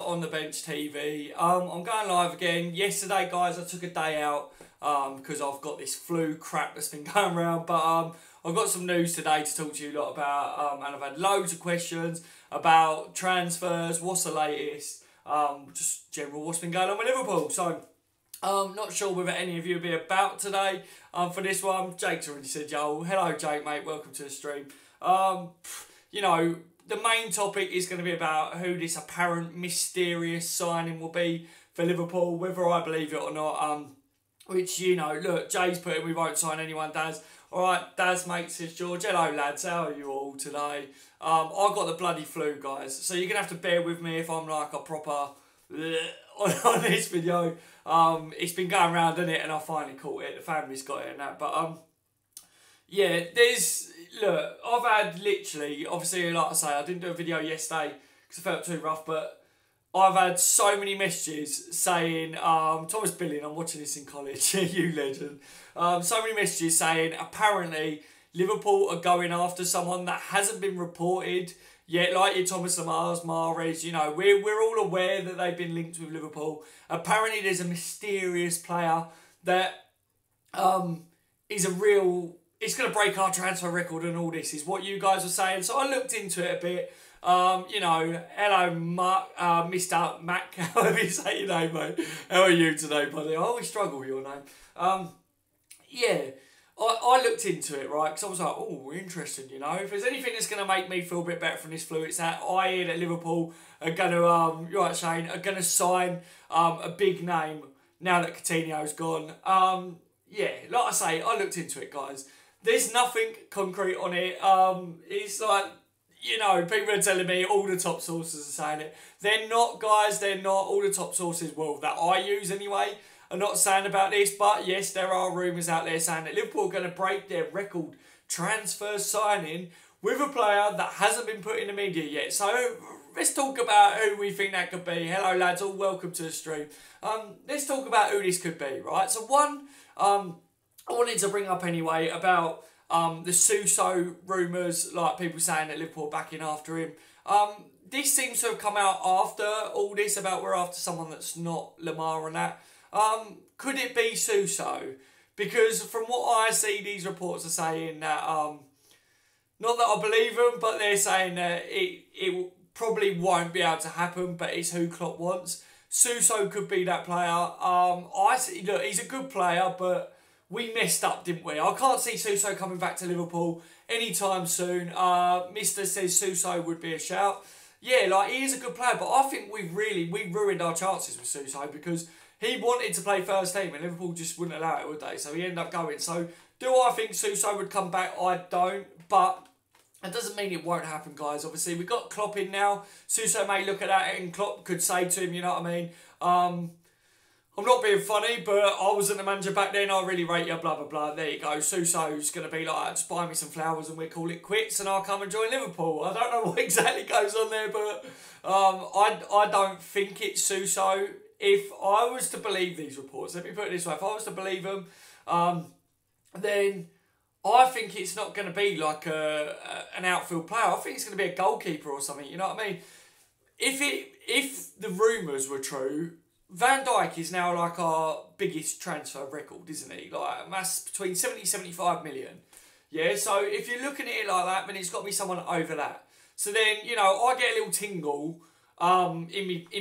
on the bench TV. I'm going live again. Yesterday, guys, I took a day out because I've got this flu crap that's been going around. But I've got some news today to talk to you a lot about, and I've had loads of questions about transfers, what's the latest, just general what's been going on with Liverpool. So, not sure whether any of you will be about today for this one. Jake's already said, yo, hello Jake, mate, welcome to the stream. You know, the main topic is going to be about who this apparent mysterious signing will be for Liverpool, whether I believe it or not. Which, you know, look, Jay's put in, we won't sign anyone, Daz. Alright, Daz, mate, says George. Hello, lads, how are you all today? I've got the bloody flu, guys, so you're going to have to bear with me if I'm like a proper on this video. It's been going around, hasn't it, and I finally caught it. The family's got it and that, but yeah, look, I've had literally, obviously, like I say, I didn't do a video yesterday because I felt too rough, but I've had so many messages saying, Thomas Billing, I'm watching this in college, you legend, so many messages saying apparently Liverpool are going after someone that hasn't been reported yet, like your Thomas Lamar's, Mahrez, you know, we're all aware that they've been linked with Liverpool. Apparently there's a mysterious player that is a real, it's going to break our transfer record and all this is what you guys are saying. So I looked into it a bit. You know, hello Mark, Mr. Mac, however you say your name, mate. How are you today, buddy? I always struggle with your name. Yeah, I looked into it, right, because I was like, oh, interesting, you know. If there's anything that's going to make me feel a bit better from this flu, it's that I hear that Liverpool are going to, you're right, Shane, are going to sign a big name now that Coutinho's gone. Yeah, like I say, I looked into it, guys. There's nothing concrete on it. It's like, you know, people are telling me all the top sources are saying it. They're not, guys, they're not. All the top sources, well, that I use anyway, are not saying about this. But yes, there are rumours out there saying that Liverpool are going to break their record transfer signing with a player that hasn't been put in the media yet. So let's talk about who we think that could be. Hello, lads, all welcome to the stream. Let's talk about who this could be, right? So one, I wanted to bring up anyway about the Suso rumours, like people saying that Liverpool are backing after him. This seems to have come out after all this about we're after someone that's not Lamar and that. Could it be Suso? Because from what I see, these reports are saying that, not that I believe them, but they're saying that it probably won't be able to happen, but it's who Klopp wants. Suso could be that player. I see, look, he's a good player, but we messed up, didn't we? I can't see Suso coming back to Liverpool anytime soon. Mister says Suso would be a shout. Yeah, like, he is a good player, but I think we ruined our chances with Suso because he wanted to play first team and Liverpool just wouldn't allow it, would they? So he ended up going. So do I think Suso would come back? I don't, but it doesn't mean it won't happen, guys. Obviously, we've got Klopp in now. Suso may look at that and Klopp could say to him, you know what I mean? I'm not being funny, but I wasn't the manager back then. I really rate you, blah, blah, blah. There you go. Suso's going to be like, just buy me some flowers and we'll call it quits and I'll come and join Liverpool. I don't know what exactly goes on there, but I don't think it's Suso. If I was to believe these reports, let me put it this way. If I was to believe them, then I think it's not going to be like an outfield player. I think it's going to be a goalkeeper or something, you know what I mean? If the rumours were true, Van Dijk is now like our biggest transfer record, isn't he? Like, that's between 70 and 75 million. Yeah, so if you're looking at it like that, then it's got to be someone over that. So then, you know, I get a little tingle in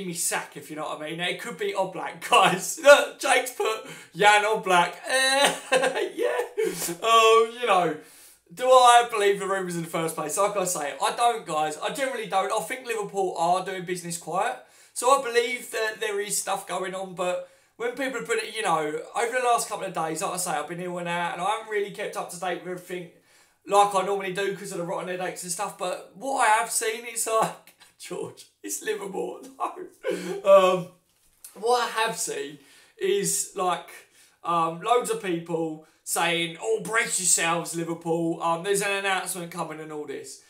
me sack, if you know what I mean. Now, it could be Oblak, guys. Look, Jake's put Jan Oblak. Yeah. You know, do I believe the rumours in the first place? Like I say, I don't, guys. I generally don't. I think Liverpool are doing business quiet. So I believe that there is stuff going on, but when people put it, you know, over the last couple of days, like I say, I've been ill and out, and I haven't really kept up to date with everything like I normally do because of the rotten headaches and stuff. But what I have seen is like, George, it's Liverpool. No. What I have seen is like loads of people saying, oh, brace yourselves, Liverpool. There's an announcement coming and all this.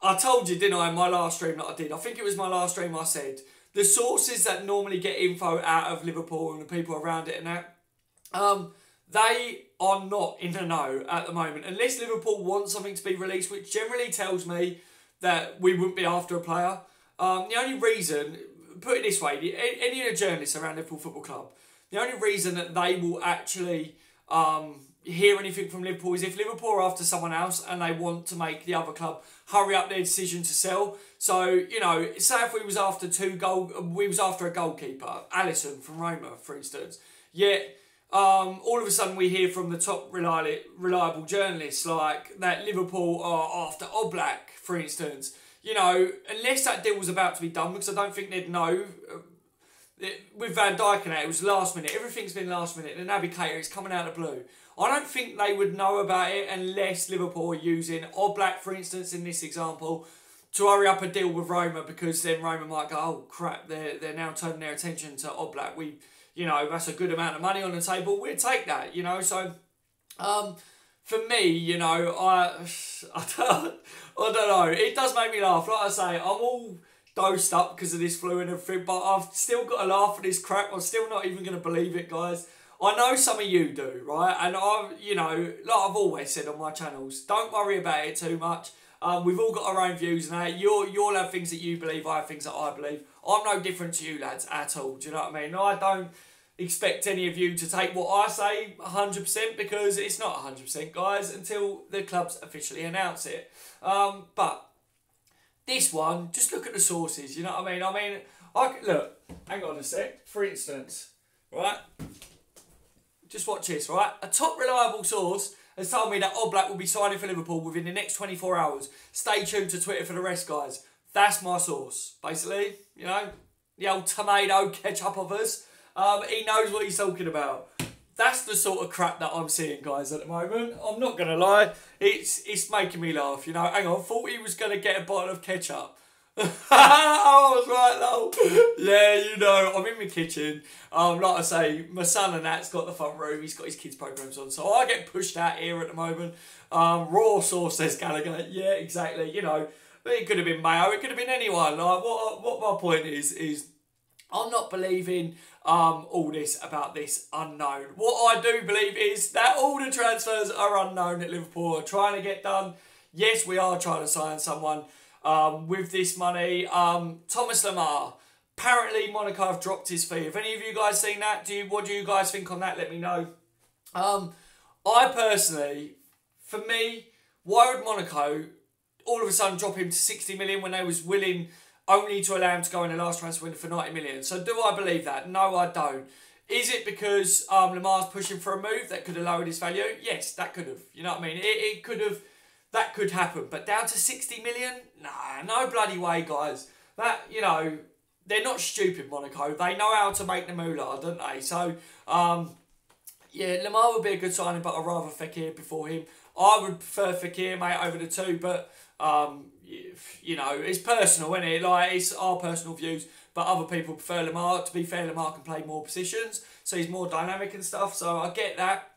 I told you, didn't I, in my last stream that I did. I think it was my last stream I said, the sources that normally get info out of Liverpool and the people around it and that, they are not in the know at the moment. Unless Liverpool wants something to be released, which generally tells me that we wouldn't be after a player. The only reason put it this way, any of the journalists around Liverpool Football Club, the only reason that they will actually hear anything from Liverpool is if Liverpool are after someone else and they want to make the other club hurry up their decision to sell. So, you know, say if we was after a goalkeeper, Alisson from Roma, for instance, yet all of a sudden we hear from the top reliable journalists like that Liverpool are after Oblak, for instance. You know, unless that deal was about to be done, because I don't think they'd know. With Van Dijk and that, it was last minute. Everything's been last minute. The navigator is coming out of the blue. I don't think they would know about it unless Liverpool are using Oblak, for instance, in this example, to hurry up a deal with Roma, because then Roma might go, oh crap, they're now turning their attention to Oblak. You know, that's a good amount of money on the table. We'll take that, you know. So, for me, you know, I don't know. It does make me laugh. Like I say, I'm all dosed up because of this flu and everything, but I've still got to laugh at this crap. I'm still not even going to believe it, guys. I know some of you do, right? And you know, like I've always said on my channels, don't worry about it too much. We've all got our own views and that. You'll have things that you believe, I have things that I believe. I'm no different to you lads at all, do you know what I mean? I don't expect any of you to take what I say 100%, because it's not 100%, guys, until the clubs officially announce it. But this one, just look at the sources, you know what I mean? Look, hang on a sec, for instance, right? Just watch this, right? A top reliable source has told me that Oblak will be signing for Liverpool within the next 24 hours. Stay tuned to Twitter for the rest, guys. That's my source, basically. You know, the old tomato ketchup of us. He knows what he's talking about. That's the sort of crap that I'm seeing, guys, at the moment. I'm not going to lie. It's making me laugh, you know. Hang on, I thought he was going to get a bottle of ketchup. I was right though. Yeah, you know, I'm in my kitchen. Like I say, my son and that's got the front room. He's got his kids' programs on, so I get pushed out here at the moment. Raw sauce, says Gallagher. Yeah, exactly. You know, it could have been Mayo. It could have been anyone. Like what my point is I'm not believing all this about this unknown. What I do believe is that all the transfers are unknown that Liverpool are trying to get done. Yes, we are trying to sign someone. With this money, Thomas Lemar. Apparently, Monaco have dropped his fee. Have any of you guys seen that? What do you guys think on that? Let me know. I personally, for me, why would Monaco all of a sudden drop him to 60 million when they was willing only to allow him to go in the last transfer window for 90 million? So do I believe that? No, I don't. Is it because Lamar's pushing for a move that could have lowered his value? Yes, that could have. You know what I mean? It could have. That could happen, but down to 60 million? Nah, no bloody way, guys. That, you know, they're not stupid, Monaco. They know how to make the moolah, don't they? So, yeah, Lamar would be a good signing, but I'd rather Fekir before him. I would prefer Fekir, mate, over the two, but, you know, it's personal, isn't it? Like, it's our personal views, but other people prefer Lamar. To be fair, Lamar can play more positions, so he's more dynamic and stuff, so I get that.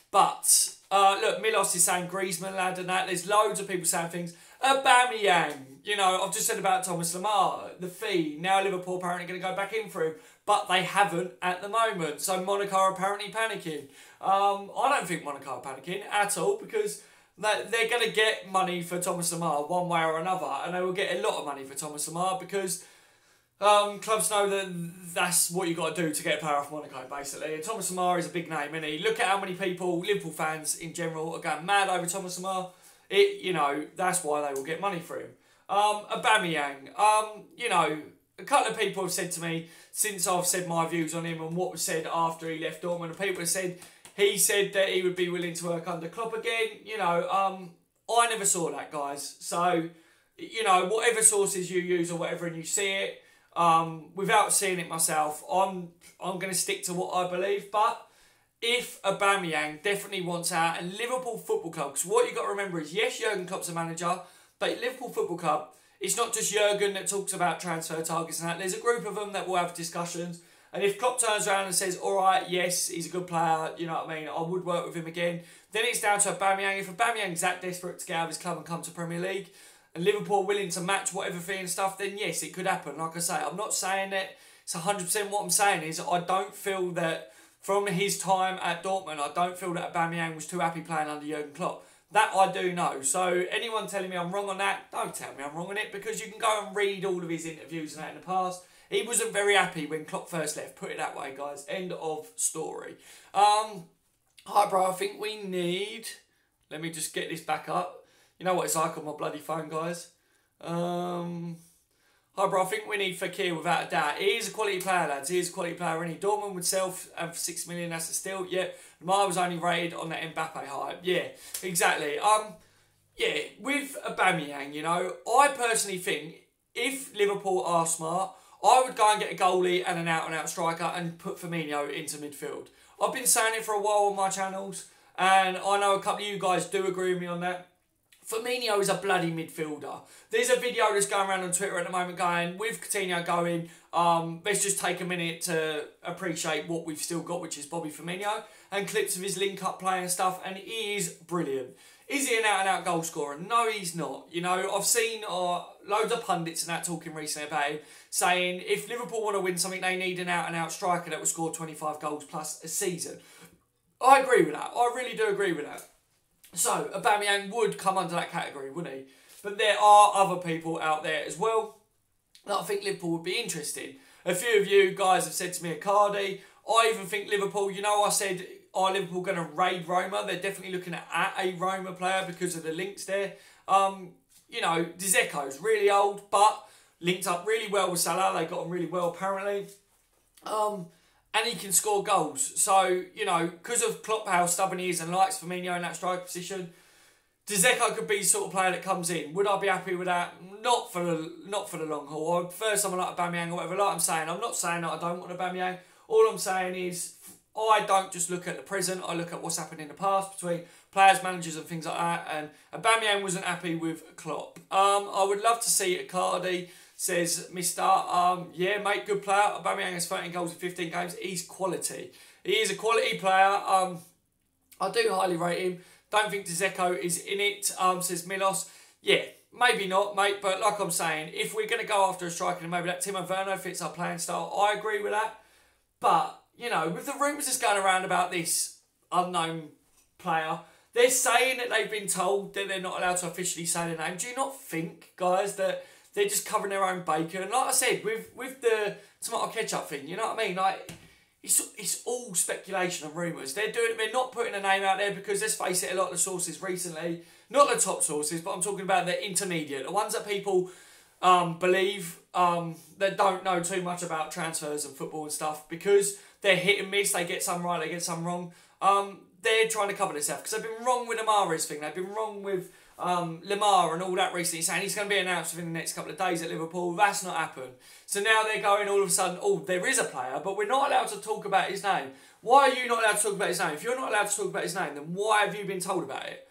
But look, Milos is saying Griezmann, lad, and that. There's loads of people saying things. Aubameyang, you know, I've just said about Thomas Lemar, the fee. Now Liverpool apparently going to go back in for him, but they haven't at the moment. So Monaco are apparently panicking. I don't think Monaco are panicking at all, because they're going to get money for Thomas Lemar one way or another, and they will get a lot of money for Thomas Lemar, because clubs know that that's what you got to do to get a player off Monaco, basically. And Thomas Lemar is a big name, isn't he? Look at how many people, Liverpool fans in general, are going mad over Thomas Lemar. You know, that's why they will get money for him. Aubameyang, you know, a couple of people have said to me, since I've said my views on him and what was said after he left Dortmund, and people have said, he said that he would be willing to work under Klopp again. You know, I never saw that, guys. So, you know, whatever sources you use or whatever and you see it, without seeing it myself, I'm going to stick to what I believe. But if Aubameyang definitely wants out, and Liverpool Football Club, because what you've got to remember is, yes, Jurgen Klopp's a manager, but Liverpool Football Club, it's not just Jurgen that talks about transfer targets and that. There's a group of them that will have discussions. And if Klopp turns around and says, all right, yes, he's a good player, you know what I mean, I would work with him again, then it's down to Aubameyang. If Aubameyang's that desperate to get out of his club and come to Premier League, and Liverpool willing to match whatever fee and stuff, then yes, it could happen. Like I say, I'm not saying that it's 100%. What I'm saying is I don't feel that from his time at Dortmund, I don't feel that Aubameyang was too happy playing under Jurgen Klopp. That I do know. So anyone telling me I'm wrong on that, don't tell me I'm wrong on it, because you can go and read all of his interviews and that in the past. He wasn't very happy when Klopp first left. Put it that way, guys. End of story. Hi, bro. I think we need... Let me just get this back up. You know what it's like on my bloody phone, guys. Hi, bro. I think we need Fekir without a doubt. He is a quality player, lads. He is a quality player. Any Dortmund would sell for 6 million. That's a steal. Yeah. Neymar was only rated on that Mbappe hype. Yeah, exactly. Yeah, with Aubameyang, you know, I personally think if Liverpool are smart, I would go and get a goalie and an out-and-out striker and put Firmino into midfield. I've been saying it for a while on my channels, and I know a couple of you guys do agree with me on that. Firmino is a bloody midfielder. There's a video that's going around on Twitter at the moment going, with Coutinho going, let's just take a minute to appreciate what we've still got, which is Bobby Firmino, and clips of his link-up play and stuff, and he is brilliant. Is he an out-and-out goal scorer? No, he's not. You know, I've seen loads of pundits and that talking recently about him, saying if Liverpool want to win something, they need an out-and-out striker that will score 25 goals plus a season. I agree with that. I really do agree with that. So, Aubameyang would come under that category, wouldn't he? But there are other people out there as well that I think Liverpool would be interested in. A few of you guys have said to me, Icardi. I even think Liverpool, you know, I said, are Liverpool going to raid Roma? They're definitely looking at a Roma player because of the links there. You know, Dzeko's really old, but linked up really well with Salah. They got him really well, apparently. And he can score goals. So, you know, because of Klopp, how stubborn he is and likes Firmino in that striker position, Dzeko could be the sort of player that comes in. Would I be happy with that? Not for the long haul. I prefer someone like Aubameyang or whatever. Like I'm saying, I'm not saying that I don't want Aubameyang. All I'm saying is I don't just look at the present. I look at what's happened in the past between players, managers and things like that. And Aubameyang wasn't happy with Klopp. I would love to see Icardi. Says Mr. Yeah, mate, good player. Aubameyang has 13 goals in 15 games. He's quality. He is a quality player. I do highly rate him. Don't think Dzeko is in it, says Milos. Yeah, maybe not, mate. But like I'm saying, if we're going to go after a striker, then maybe that Timo Werner fits our playing style. I agree with that. But, you know, with the rumours that's going around about this unknown player, they're saying that they've been told that they're not allowed to officially say the name. Do you not think, guys, that they're just covering their own bacon? And like I said, with the tomato ketchup thing, you know what I mean? Like, it's all speculation and rumours. They're not putting a name out there because, let's face it, a lot of the sources recently, not the top sources, but I'm talking about the intermediate, the ones that people believe that don't know too much about transfers and football and stuff, because they're hit and miss. They get some right, they get some wrong. They're trying to cover themselves because they've been wrong with the Mahrez thing. They've been wrong with Lemar and all that recently, saying he's going to be announced within the next couple of days at Liverpool. That's not happened. So now they're going all of a sudden, oh, there is a player, but we're not allowed to talk about his name. Why are you not allowed to talk about his name? If you're not allowed to talk about his name, then why have you been told about it?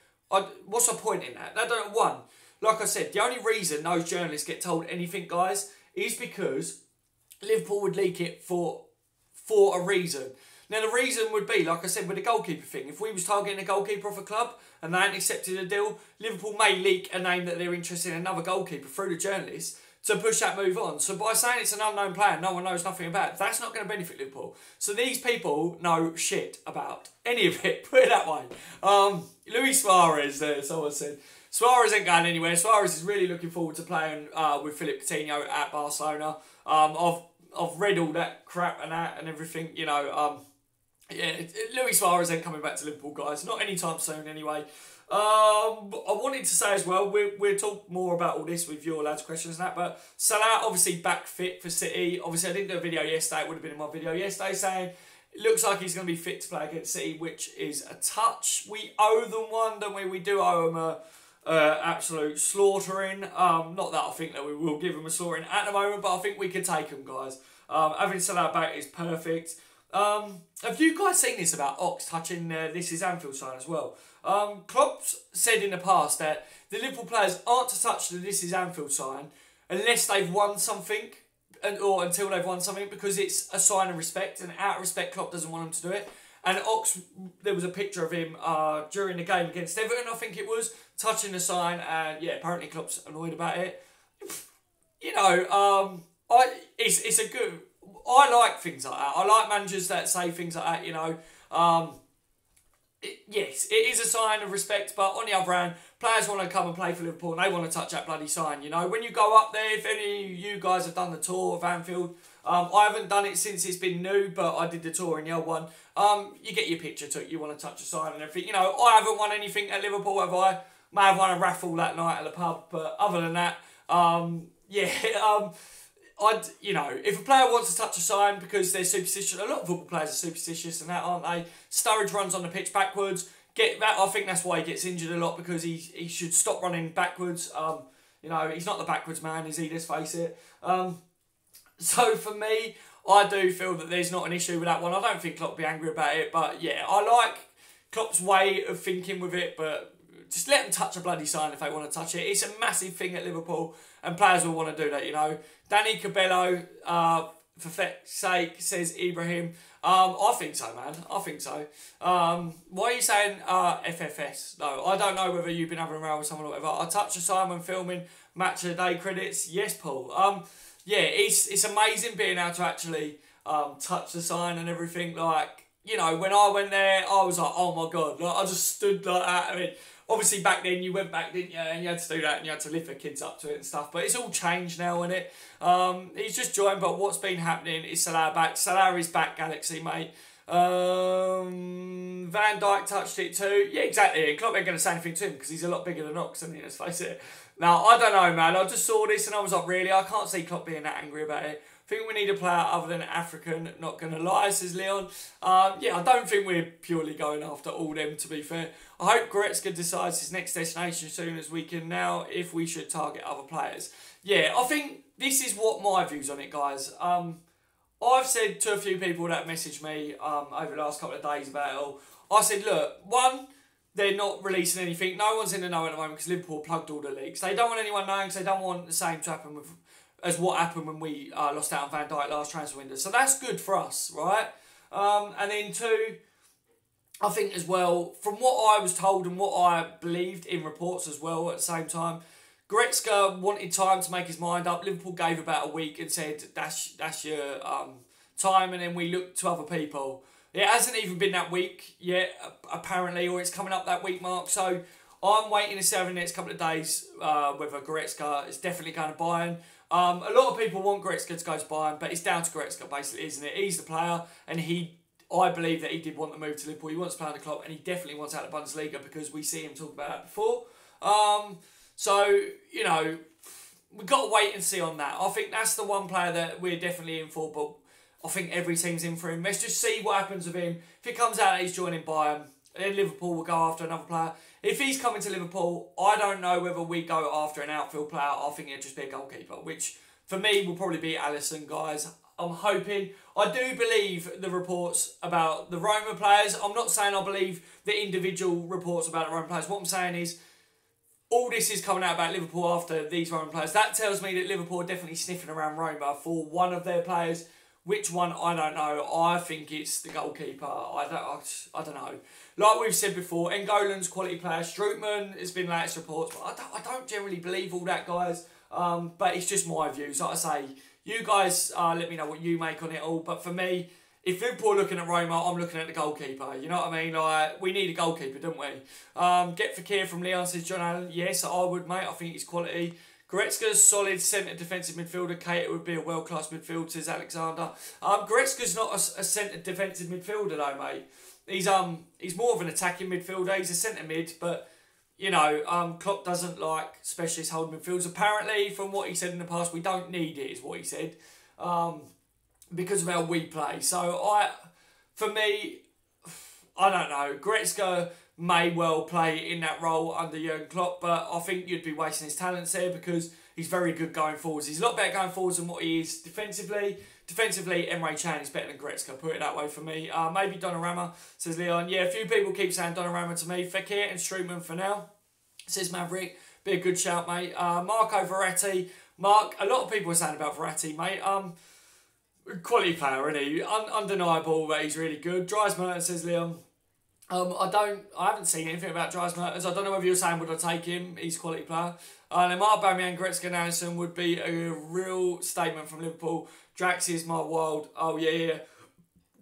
What's the point in that? One, like I said, the only reason those journalists get told anything, guys, is because Liverpool would leak it for a reason. Now, the reason would be, like I said, with the goalkeeper thing. If we was targeting a goalkeeper off a club and they hadn't accepted a deal, Liverpool may leak a name that they're interested in another goalkeeper through the journalists to push that move on. So by saying it's an unknown player, no one knows nothing about it, that's not going to benefit Liverpool. So these people know shit about any of it, put it that way. Luis Suarez, someone said. Suarez ain't going anywhere. Suarez is really looking forward to playing with Philippe Coutinho at Barcelona. I've read all that crap and that and everything, you know. Yeah, Luis Suarez ain't coming back to Liverpool, guys. Not anytime soon, anyway. I wanted to say as well, we'll talk more about all this with your lads' questions and that, but Salah obviously back fit for City. Obviously, I didn't do a video yesterday. It would have been in my video yesterday saying it looks like he's going to be fit to play against City, which is a touch. We owe them one, don't we? We do owe them a absolute slaughtering. Not that I think that we will give them a slaughtering at the moment, but I think we can take them, guys. Having Salah back is perfect. Have you guys seen this about Ox touching This Is Anfield sign as well? Klopp's said in the past that the Liverpool players aren't to touch the This Is Anfield sign unless they've won something, or until they've won something, because it's a sign of respect, and out of respect Klopp doesn't want them to do it. And Ox, there was a picture of him during the game against Everton, I think it was, touching the sign, and yeah, apparently Klopp's annoyed about it. You know, it's a good... I like things like that. I like managers that say things like that, you know. yes, it is a sign of respect, but on the other hand, players want to come and play for Liverpool and they want to touch that bloody sign, you know. When you go up there, if any of you guys have done the tour of Anfield, I haven't done it since it's been new, but I did the tour in the old one. You get your picture took, you want to touch a sign and everything. You know, I haven't won anything at Liverpool, have I? May have won a raffle that night at the pub, but other than that, you know, if a player wants to touch a sign because they're superstitious, a lot of football players are superstitious and that, aren't they? Sturridge runs on the pitch backwards. I think that's why he gets injured a lot, because he should stop running backwards. You know, he's not the backwards man, is he? Let's face it. So for me, I do feel that there's not an issue with that one. I don't think Klopp will be angry about it, but yeah, I like Klopp's way of thinking with it, but just let them touch a bloody sign if they want to touch it. It's a massive thing at Liverpool, and players will want to do that, you know. Danny Cabello, for feck's sake, says Ibrahim. I think so, man. I think so. Why are you saying FFS? No, I don't know whether you've been having a row with someone or whatever. I touch a sign when filming match of the day credits. Yes, Paul. Yeah, it's amazing being able to actually touch the sign and everything. Like, you know, when I went there, I was like, oh my God. Like, I just stood like that. I mean, obviously back then you went back, didn't you? And you had to do that and you had to lift the kids up to it and stuff. But it's all changed now, isn't it? He's just joined, but what's been happening is Salah back. Salah is back, Galaxy, mate. Van Dijk touched it too. Yeah, exactly. And Klopp ain't going to say anything to him because he's a lot bigger than Ox, isn't he? Let's face it. Now, I don't know, man. I just saw this and I was like, really? I can't see Klopp being that angry about it. I think we need a player other than African, not going to lie, says Leon. Yeah, I don't think we're purely going after all them, to be fair. I hope Goretzka decides his next destination as soon as we can now, if we should target other players. Yeah, I think this is what my views on it, guys. I've said to a few people that messaged me over the last couple of days about it all, I said, look, one, they're not releasing anything. No one's in the know at the moment because Liverpool plugged all the leaks. They don't want anyone knowing because they don't want the same to happen as what happened when we lost out on Van Dijk last transfer window. So that's good for us, right? And then two, I think as well, from what I was told and what I believed in reports as well at the same time, Goretzka wanted time to make his mind up. Liverpool gave about a week and said, that's your time, and then we looked to other people. It hasn't even been that week yet, apparently, or it's coming up that week mark. So I'm waiting to see over the next couple of days whether Goretzka is definitely going to Bayern. A lot of people want Goretzka to go to Bayern, but it's down to Goretzka, basically, isn't it? He's the player, and I believe that he did want the move to Liverpool. He wants to play on the club, and he definitely wants out of the Bundesliga because we see him talk about that before. So, you know, we've got to wait and see on that. I think that's the one player that we're definitely in for, but I think every team's in for him. Let's just see what happens with him. If it comes out that he's joining Bayern, then Liverpool will go after another player. If he's coming to Liverpool, I don't know whether we go after an outfield player. I think it'd just be a goalkeeper, which for me will probably be Alisson, guys. I'm hoping. I do believe the reports about the Roma players. I'm not saying I believe the individual reports about the Roma players. What I'm saying is all this is coming out about Liverpool after these Roma players. That tells me that Liverpool are definitely sniffing around Roma for one of their players. Which one, I don't know. I think it's the goalkeeper. I don't know. Like we've said before, N'Golan's quality player. Strootman has been latest reports, but I don't generally believe all that, guys. But it's just my views. Like I say, you guys let me know what you make on it all. But for me, if Liverpool are looking at Roma, I'm looking at the goalkeeper. You know what I mean? Like, we need a goalkeeper, don't we? Get Fekir from Leon, says John Allen. Yes, I would, mate. I think he's quality. Goretzka's solid centre defensive midfielder. Keita would be a world-class midfielder, says Alexander. Goretzka's not a centre defensive midfielder, though, mate. He's more of an attacking midfielder. He's a centre mid, but, you know, Klopp doesn't like specialist holding midfielders. Apparently, from what he said in the past, we don't need it, is what he said, because of how we play. So, for me, I don't know. Goretzka may well play in that role under Jurgen Klopp, but I think you'd be wasting his talents there because he's very good going forwards. He's a lot better going forwards than what he is defensively. Defensively, Emre Can is better than Goretzka, put it that way for me. Maybe Donnarumma, says Leon. Yeah, a few people keep saying Donnarumma to me. Fekir and Strootman for now, says Maverick. Be a good shout, mate. Marco Verratti. Mark, a lot of people are saying about Verratti, mate. Quality player, isn't he? Undeniable that he's really good. Dries Mertens, says Leon. I haven't seen anything about Dries Mertens. I don't know whether you're saying would I take him. He's a quality player. Then Aubameyang, Goretzka and Alisson would be a real statement from Liverpool. Drax is my world. Oh, yeah.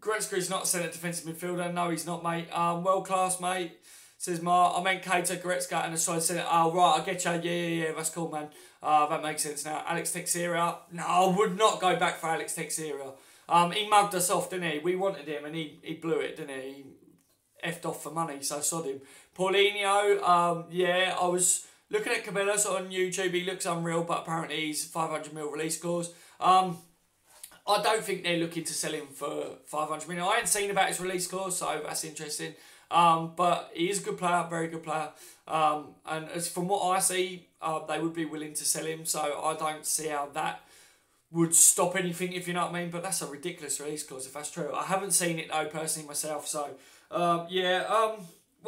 Goretzka's not a centre defensive midfielder. No, he's not, mate. World class, mate. Says Mark. I meant Keita, Goretzka, and a side centre. Oh, right, I get you. Yeah. That's cool, man. That makes sense now. Alex Teixeira. No, I would not go back for Alex Teixeira. He mugged us off, didn't he? We wanted him, and he blew it, didn't he? He effed off for money, so sod him. Paulinho. Yeah, I was looking at Cabellas on YouTube. He looks unreal, but apparently he's 500 mil release clause. I don't think they're looking to sell him for 500 million. I hadn't seen about his release clause, so that's interesting. But he is a good player, very good player. And as from what I see, they would be willing to sell him. So I don't see how that would stop anything, if you know what I mean. But that's a ridiculous release clause, if that's true. I haven't seen it, though, personally, myself. So, what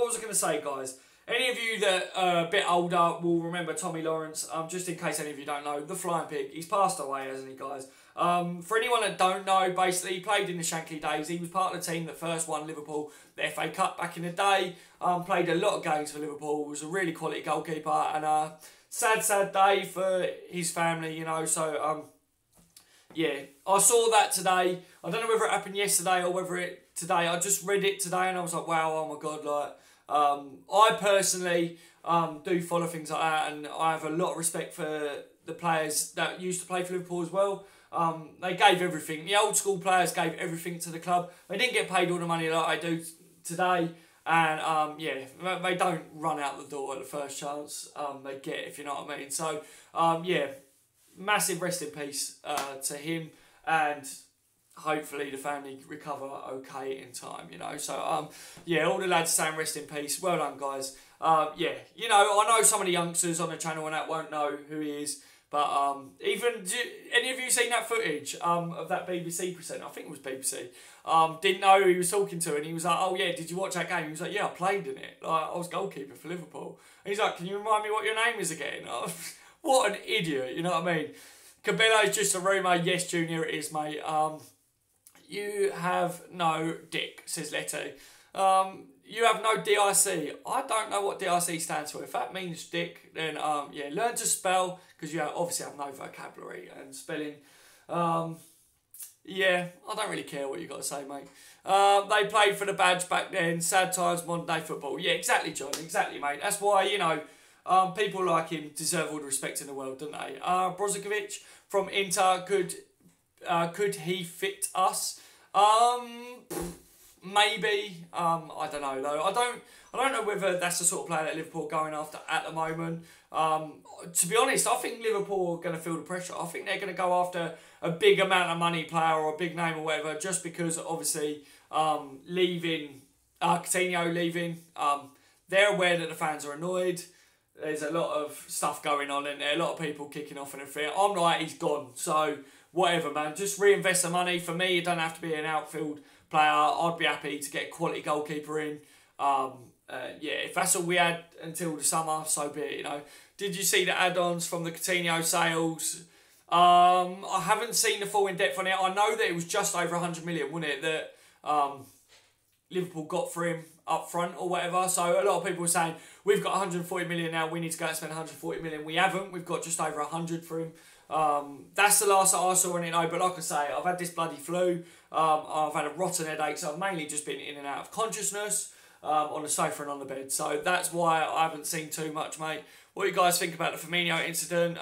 was I going to say, guys? Any of you that are a bit older will remember Tommy Lawrence. Just in case any of you don't know, the Flying Pig. He's passed away, hasn't he, guys? For anyone that don't know, basically, he played in the Shankly days. He was part of the team that first won Liverpool the FA Cup back in the day. Played a lot of games for Liverpool. Was a really quality goalkeeper. And sad day for his family, you know. So, yeah, I saw that today. I don't know whether it happened yesterday or whether it today. I just read it today and I was like, wow, oh my God, like... I personally do follow things like that, and I have a lot of respect for the players that used to play for Liverpool as well. They gave everything. The old school players gave everything to the club. They didn't get paid all the money like they do today, and they don't run out the door at the first chance they get, if you know what I mean. So massive rest in peace to him, and hopefully the family recover okay in time, you know. So, all the lads saying rest in peace. Well done, guys. You know, I know some of the youngsters on the channel and that won't know who he is. But any of you seen that footage of that BBC presenter? I think it was BBC. Didn't know who he was talking to, and he was like, oh yeah, did you watch that game? He was like, yeah, I played in it. Like, I was goalkeeper for Liverpool. And he's like, can you remind me what your name is again? What an idiot, you know what I mean? Cabello is just a rumour. Yes, Junior, it is, mate. You have no dick, says Letty. You have no DIC. I don't know what DIC stands for. If that means dick, then learn to spell, because you obviously have no vocabulary and spelling. I don't really care what you got to say, mate. They played for the badge back then. Sad times, modern day football. Yeah, exactly, John. Exactly, mate. That's why, you know, people like him deserve all the respect in the world, don't they? Brozovic from Inter, could he fit us? Maybe. I don't know though. I don't know whether that's the sort of player that Liverpool are going after at the moment. To be honest, I think Liverpool are going to feel the pressure. I think they're going to go after a big amount of money player or a big name or whatever, just because obviously leaving Coutinho leaving. They're aware that the fans are annoyed. There's a lot of stuff going on in there, a lot of people kicking off and everything. I'm like, he's gone. So whatever, man. Just reinvest the money. For me, it don't have to be an outfield player. I'd be happy to get a quality goalkeeper in. If that's all we had until the summer, so be it, you know. Did you see the add-ons from the Coutinho sales? I haven't seen the full in-depth on it. I know that it was just over 100 million, wasn't it, that Liverpool got for him up front or whatever. So a lot of people were saying, we've got 140 million now, we need to go and spend 140 million. We haven't. We've got just over 100 for him. That's the last that I saw on it, though. But like I say, I've had this bloody flu. I've had a rotten headache, so I've mainly just been in and out of consciousness on the sofa and on the bed. So that's why I haven't seen too much, mate. What do you guys think about the Firmino incident?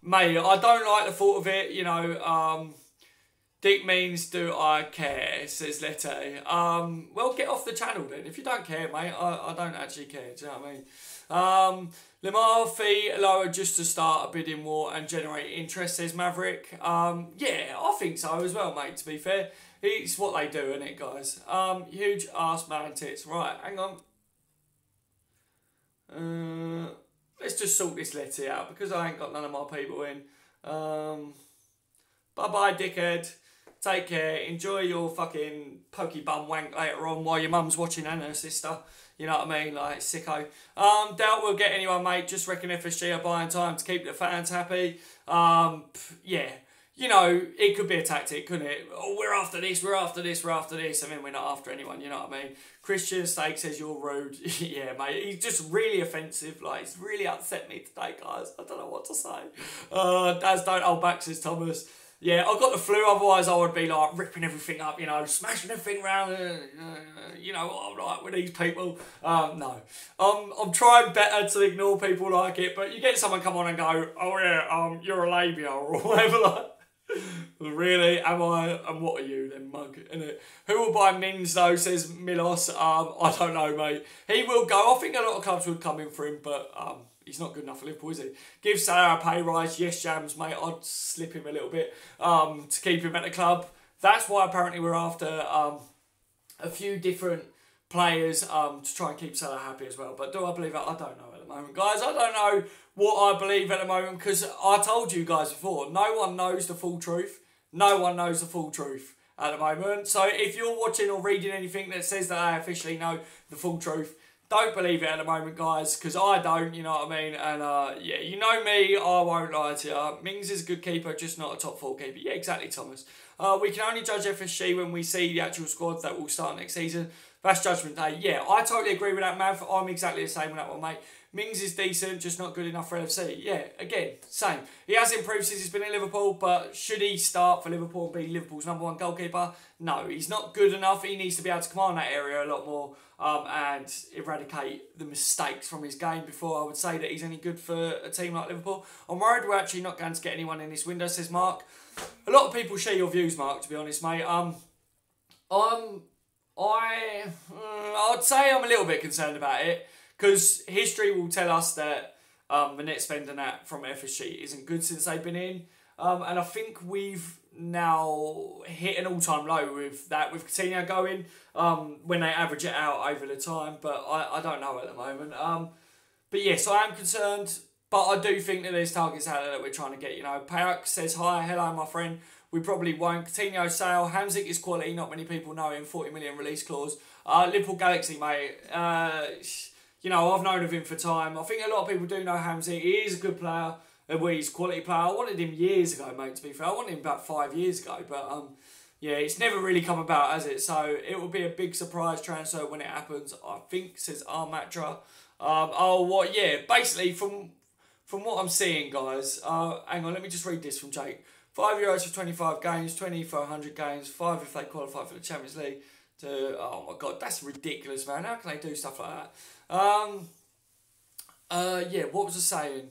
Mate, I don't like the thought of it, you know. Dick means do I care, says Letty. Well, get off the channel then. If you don't care, mate, I don't actually care, do you know what I mean? Lamar fee lower just to start a bidding war and generate interest, says Maverick. Yeah, I think so as well, mate, to be fair. It's what they do, isn't it, guys? Huge ass man tits. Right, hang on. Let's just sort this Letty out, because I ain't got none of my people in. Bye-bye, dickhead. Take care. Enjoy your fucking pokey bum wank later on while your mum's watching and her sister. You know what I mean? Like, sicko. Doubt we'll get anyone, mate. Just reckon FSG are buying time to keep the fans happy. Yeah. You know, it could be a tactic, couldn't it? Oh, we're after this, we're after this, we're after this. I mean, we're not after anyone, you know what I mean? Christian Stake says you're rude. Yeah, mate. He's just really offensive. Like, it's really upset me today, guys. I don't know what to say. Daz, don't hold back, says Thomas. Yeah, I've got the flu, otherwise I would be like ripping everything up, you know, smashing everything around, you know what I'm like with these people. No. I'm trying better to ignore people like it, but you get someone come on and go, oh yeah, you're a labia or whatever, like, really? Am I? And what are you then, mug? Innit? Who will buy Mings though, says Milos. I don't know, mate. He will go. I think a lot of clubs would come in for him, but he's not good enough for Liverpool, is he? Give Salah a pay rise. Yes, Jams, mate. I'd slip him a little bit to keep him at the club. That's why apparently we're after a few different players to try and keep Salah happy as well. But do I believe it? I don't know at the moment, guys. I don't know what I believe at the moment, because I told you guys before, no one knows the full truth. No one knows the full truth at the moment. So if you're watching or reading anything that says that I officially know the full truth, don't believe it at the moment, guys, because I don't, you know what I mean? And yeah, you know me, I won't lie to you. Mings is a good keeper, just not a top 4 keeper. Yeah, exactly, Thomas. We can only judge FSG when we see the actual squad that will start next season. That's judgment day. Yeah, I totally agree with that, Mav. I'm exactly the same with that one, mate. Mings is decent, just not good enough for LFC. Yeah, again, same. He has improved since he's been at Liverpool, but should he start for Liverpool and be Liverpool's #1 goalkeeper? No, he's not good enough. He needs to be able to command that area a lot more and eradicate the mistakes from his game before I would say that he's any good for a team like Liverpool. I'm worried we're actually not going to get anyone in this window, says Mark. A lot of people share your views, Mark, to be honest, mate. I'd say I'm a little bit concerned about it, because history will tell us that the net spending that from FSG isn't good since they've been in. And I think we've now hit an all-time low with that, with Coutinho going, when they average it out over the time. But I don't know at the moment. But yes, I am concerned. But I do think that there's targets out there that we're trying to get. You know, Payuk says, hi, hello, my friend. We probably won't. Coutinho, sale. Hamzik is quality. Not many people know him. 40 million release clause. Liverpool Galaxy, mate. You know, I've known of him for time. I think a lot of people do know Hamzik. He is a good player. He's a quality player. I wanted him years ago, mate, to be fair. I wanted him about 5 years ago. But, yeah, it's never really come about, has it? So, it will be a big surprise transfer when it happens, I think, says Armatra. Yeah, basically, from what I'm seeing, guys, hang on, let me just read this from Jake. €5 for 25 games, 20 for 100 games, 5 if they qualify for the Champions League. Oh my God, that's ridiculous, man. How can they do stuff like that? Yeah, what was I saying?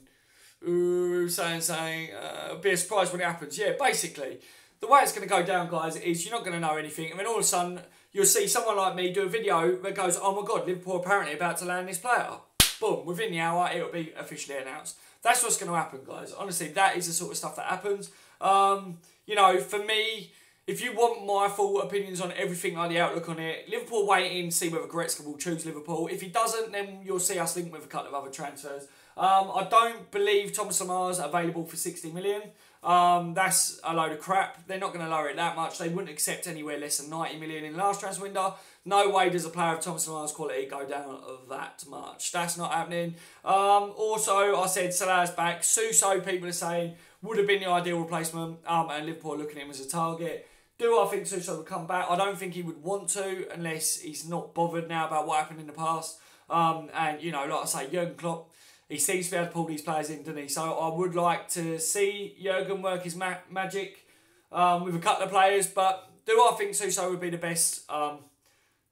Be a surprise when it happens. Yeah, basically, the way it's going to go down, guys, is you're not going to know anything. I mean, all of a sudden, you'll see someone like me do a video that goes, oh my God, Liverpool apparently about to land this player. Boom, within the hour, it'll be officially announced. That's what's going to happen, guys. Honestly, that is the sort of stuff that happens. You know, for me, if you want my full opinions on everything, like the outlook on it, Liverpool waiting, see whether Goretzka will choose Liverpool. If he doesn't, then you'll see us link with a couple of other transfers. I don't believe Thomas Lamar's available for 60 million. That's a load of crap. They're not going to lower it that much. They wouldn't accept anywhere less than 90 million in the last transfer window. No way does a player of Thomas Lamar's quality go down that much. That's not happening. Also, I said Salah's back. Suso, people are saying, would have been the ideal replacement. And Liverpool are looking at him as a target. Do I think Suso would come back? I don't think he would want to, unless he's not bothered now about what happened in the past. And, you know, like I say, Jurgen Klopp, he seems to be able to pull these players in, doesn't he? So I would like to see Jurgen work his magic with a couple of players. But do I think Suso would be the best?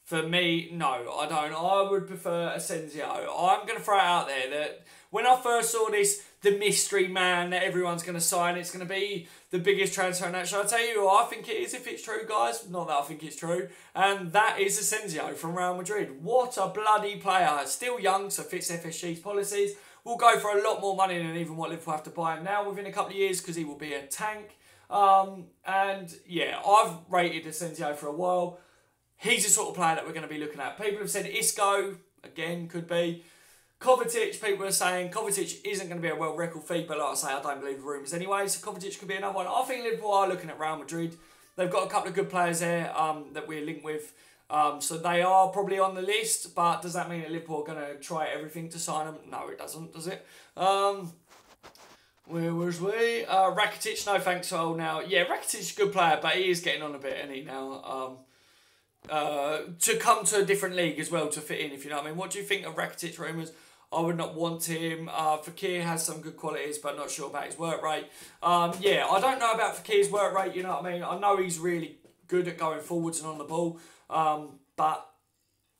For me, no, I don't. I would prefer Asensio. I'm going to throw it out there that when I first saw this, the mystery man that everyone's going to sign, it's going to be the biggest transfer in that. Shall I tell you who I think it is, if it's true, guys? Not that I think it's true. And that is Asensio from Real Madrid. What a bloody player. Still young, so fits FSG's policies. Will go for a lot more money than even what Liverpool have to buy him now within a couple of years, because he will be a tank. And yeah, I've rated Asensio for a while. He's the sort of player that we're going to be looking at. People have said Isco, again, could be. Kovacic, people are saying Kovacic isn't going to be a world record fee, but like I say, I don't believe the rumours anyway, so Kovacic could be another one. I think Liverpool are looking at Real Madrid. They've got a couple of good players there that we're linked with, so they are probably on the list, but does that mean that Liverpool are going to try everything to sign them? No, it doesn't, does it? Where was we? Rakitic, no thanks for all now. Yeah, Rakitic's a good player, but he is getting on a bit, isn't he, now? To come to a different league as well to fit in, if you know what I mean. What do you think of Rakitic rumours? I would not want him. Fekir has some good qualities, but not sure about his work rate. Yeah, I don't know about Fekir's work rate, you know what I mean? I know he's really good at going forwards and on the ball, but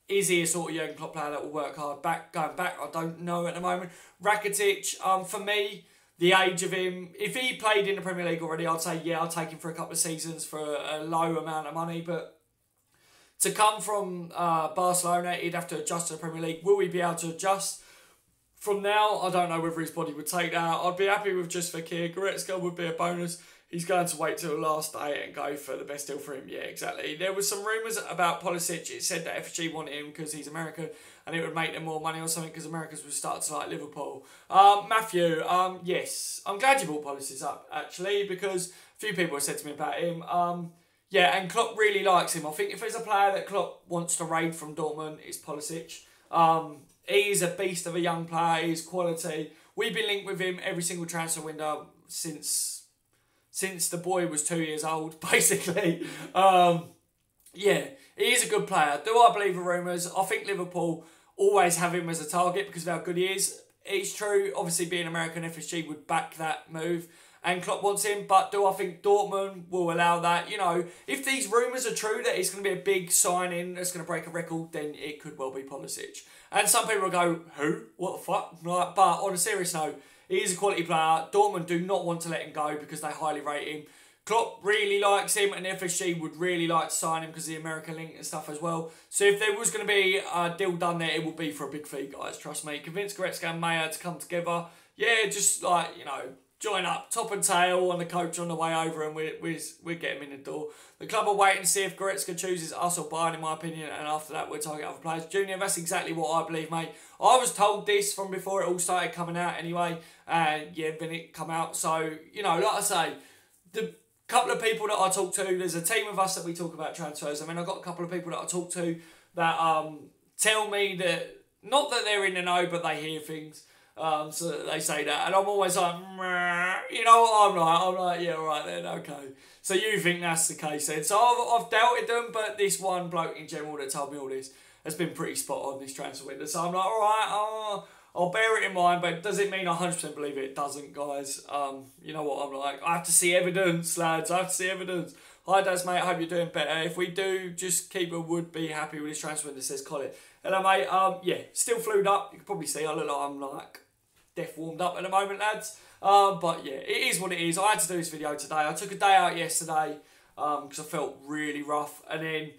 is he a sort of Jurgen Klopp player that will work hard going back? I don't know at the moment. Rakitic, for me, the age of him, if he played in the Premier League already, I'd say, yeah, I'll take him for a couple of seasons for a low amount of money. But to come from Barcelona, he'd have to adjust to the Premier League. Will he be able to adjust? From now, I don't know whether his body would take that. I'd be happy with just Fekir. Goretzka would be a bonus. He's going to wait till the last day and go for the best deal for him. Yeah, exactly. There was some rumours about Pulisic. It said that FSG wanted him because he's American and it would make them more money or something because Americans would start to like Liverpool. Matthew, yes. I'm glad you brought Pulisic up, actually, because a few people have said to me about him. Yeah, and Klopp really likes him. I think if there's a player that Klopp wants to raid from Dortmund, it's Pulisic. He's a beast of a young player. He's quality. We've been linked with him every single transfer window since the boy was 2 years old, basically. Yeah, he is a good player. Do I believe the rumours? I think Liverpool always have him as a target because of how good he is. It's true, obviously being American, FSG would back that move. And Klopp wants him, but do I think Dortmund will allow that? You know, if these rumours are true that it's going to be a big signing that's going to break a record, then it could well be Pulisic. And some people will go, who? What the fuck? Right, but on a serious note, he is a quality player. Dortmund do not want to let him go because they highly rate him. Klopp really likes him, and FSG would really like to sign him because of the American link and stuff as well. So if there was going to be a deal done there, it would be for a big fee, guys. Trust me. Convince Goretzka and Maya to come together. Yeah, just like, you know, join up, top and tail on the coach on the way over, and we get him in the door. The club are waiting to see if Goretzka chooses us or Bayern, in my opinion, and after that we'll target other players. Junior, that's exactly what I believe, mate. I was told this from before it all started coming out anyway, and yeah, then it come out. So, you know, like I say, the couple of people that I talk to, there's a team of us that we talk about transfers. I mean, I've got a couple of people that I talk to that tell me that, not that they're in the know, but they hear things. So they say that, and I'm always like, you know what, I'm like, yeah, all right then, okay. So you think that's the case then? So I've doubted them, but this one bloke in general that told me all this has been pretty spot on this transfer window. So I'm like, all right, I'll bear it in mind, but does it mean I 100% believe it? It doesn't, guys. You know what I'm like? I have to see evidence, lads. I have to see evidence. Hi, Daz, mate. I hope you're doing better. If we do, just keep a would be happy with this transfer window, says Colin. Hello, mate. Yeah, still flued up. You can probably see I look like I'm like death warmed up at the moment, lads. But yeah, it is what it is. I had to do this video today. I took a day out yesterday because I felt really rough. And then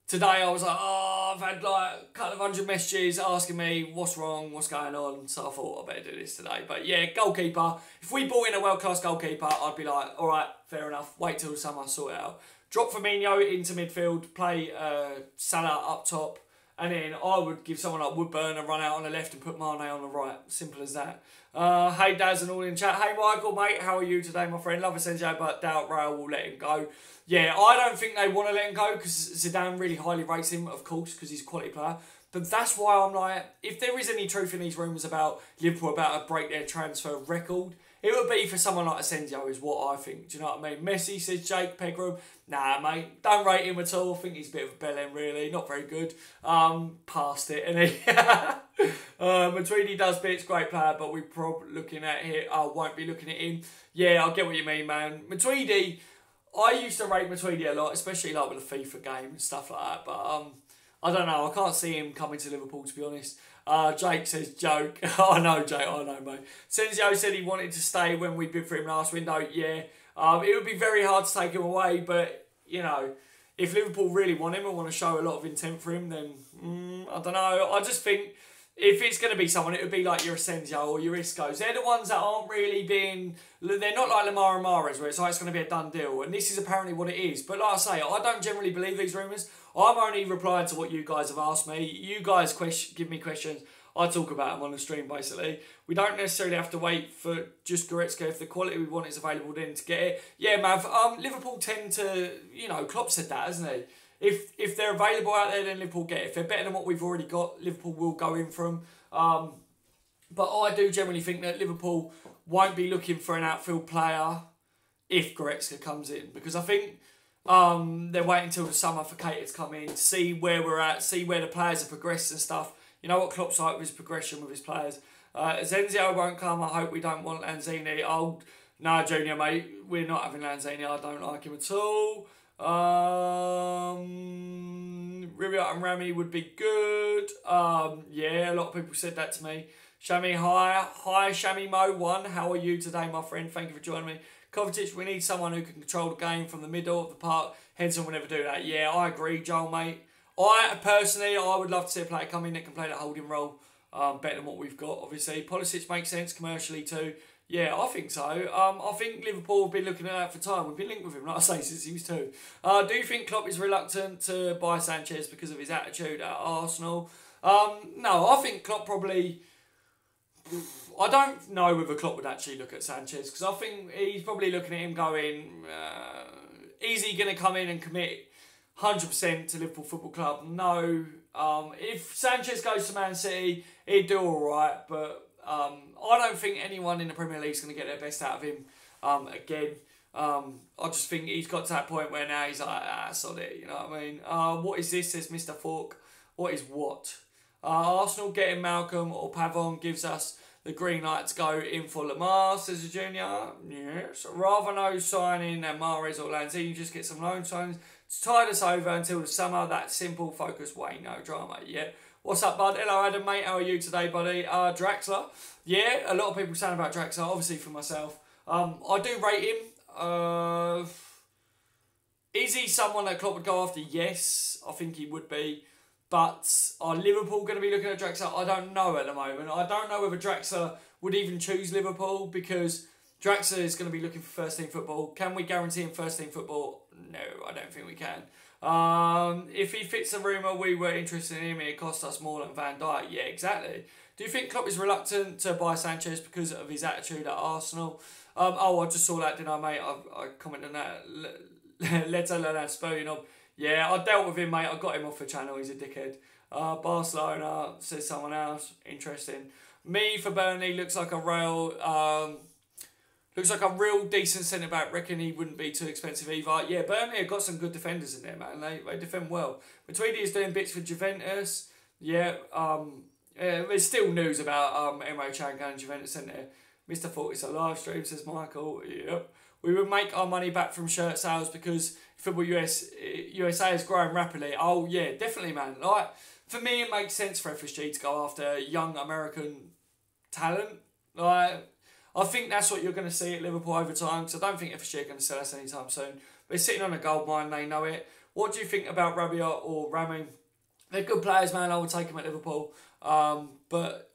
today I was like, oh, I've had like a couple of 100 messages asking me what's wrong, what's going on. So I thought I better do this today. But yeah, goalkeeper. If we brought in a world-class goalkeeper, I'd be like, all right, fair enough. Wait till the summer, sort it out. Drop Firmino into midfield, play Salah up top. And then I would give someone like Woodburn a run out on the left and put Mane on the right. Simple as that. Hey Daz and all in chat. Hey Michael, mate, how are you today, my friend? Love Asensio, but doubt Real will let him go. Yeah, I don't think they want to let him go because Zidane really highly rates him, of course, because he's a quality player. But that's why I'm like, if there is any truth in these rumours about Liverpool about to break their transfer record, it would be for someone like Asensio is what I think. Do you know what I mean? Messi, says Jake Pegram. Nah, mate, don't rate him at all. I think he's a bit of a bellend, really. Not very good. Past it, isn't he? Matuidi does bits, great player, but we're probably looking at him. I won't be looking at him. Yeah, I get what you mean, man. Matuidi, I used to rate Matuidi a lot, especially like with the FIFA game and stuff like that. But I don't know. I can't see him coming to Liverpool, to be honest. Jake says, joke. I know, Jake. I know, mate. Senzio said he wanted to stay when we bid for him last window. Yeah. It would be very hard to take him away, but, you know, if Liverpool really want him and want to show a lot of intent for him, then, I don't know. I just think if it's going to be someone, it would be like your Asensio or your Iscos. They're the ones that aren't really being... They're not like Lamar and Mahrez, where it's like it's going to be a done deal. And this is apparently what it is. But like I say, I don't generally believe these rumours. I'm only replying to what you guys have asked me. You guys give me questions. I talk about them on the stream, basically. We don't necessarily have to wait for just Goretzka. If the quality we want is available, then to get it. Yeah, Mav, Liverpool tend to... You know, Klopp said that, hasn't he? If they're available out there, then Liverpool get it. If they're better than what we've already got, Liverpool will go in for them. But I do generally think that Liverpool won't be looking for an outfield player if Goretzka comes in. Because I think they're waiting until the summer for Keita to come in, see where we're at, see where the players have progressed and stuff. You know what Klopp's like with his progression with his players. Zenzio won't come. I hope we don't want Lanzini. Oh, no, Junior, mate. We're not having Lanzini. I don't like him at all. Riviat and Rami would be good. Yeah, a lot of people said that to me. Shami, hi, Shami Mo1. How are you today, my friend? Thank you for joining me. Kovacic, we need someone who can control the game from the middle of the park. Henson will never do that. Yeah, I agree, Joel, mate. I would love to see a player come in that can play that holding role better than what we've got, obviously. Pulisic makes sense commercially too. Yeah, I think so. I think Liverpool have been looking at that for time. We've been linked with him, like I say, since he was 2. Do you think Klopp is reluctant to buy Sanchez because of his attitude at Arsenal? No, I think Klopp probably... I don't know whether Klopp would actually look at Sanchez, because I think he's probably looking at him going, is he going to come in and commit 100% to Liverpool Football Club? No. If Sanchez goes to Man City, he'd do all right, but I don't think anyone in the Premier League is going to get their best out of him again. I just think he's got to that point where now he's like, sod it, you know what I mean? What is this, says Mr. Fork? What is what? Arsenal getting Malcolm or Pavon gives us the green light to go in for Lamar, says the junior. Yes. Rather no signing than Mahrez or Lanzini, just get some loan signings to tide us over until the summer. That simple, focused way, no drama. Yeah. What's up, bud? Hello, Adam, mate. How are you today, buddy? Draxler. Yeah, a lot of people saying about Draxler, obviously for myself. I do rate him. Is he someone that Klopp would go after? Yes, I think he would be. But are Liverpool going to be looking at Draxler? I don't know at the moment. I don't know whether Draxler would even choose Liverpool, because Draxler is going to be looking for first team football. Can we guarantee him first team football? No, I don't think we can. If he fits the rumour we were interested in him, it cost us more than Van Dijk. Yeah, exactly. Do you think Klopp is reluctant to buy Sanchez because of his attitude at Arsenal? I just saw that, didn't I, mate? I commented on that. Let's learn how to spell, you know. Yeah, I dealt with him, mate. I got him off the channel. He's a dickhead. Barcelona, says someone else. Interesting. Me for Burnley looks like a real decent centre back. Reckon he wouldn't be too expensive either. Yeah, Burnley have got some good defenders in there, man. They defend well. Matuidi is doing bits for Juventus. Yeah. There's still news about Emre Can going to Juventus, isn't there? Mr. Thought it's a live stream, says Michael. Yep. We would make our money back from shirt sales because football USA is growing rapidly. Oh yeah, definitely, man. Like, for me, it makes sense for FSG to go after young American talent. Like, I think that's what you're going to see at Liverpool over time, because I don't think FSG are going to sell us anytime soon. They're sitting on a gold mine, they know it. What do you think about Rabiot or Rami? They're good players, man. I would take them at Liverpool. But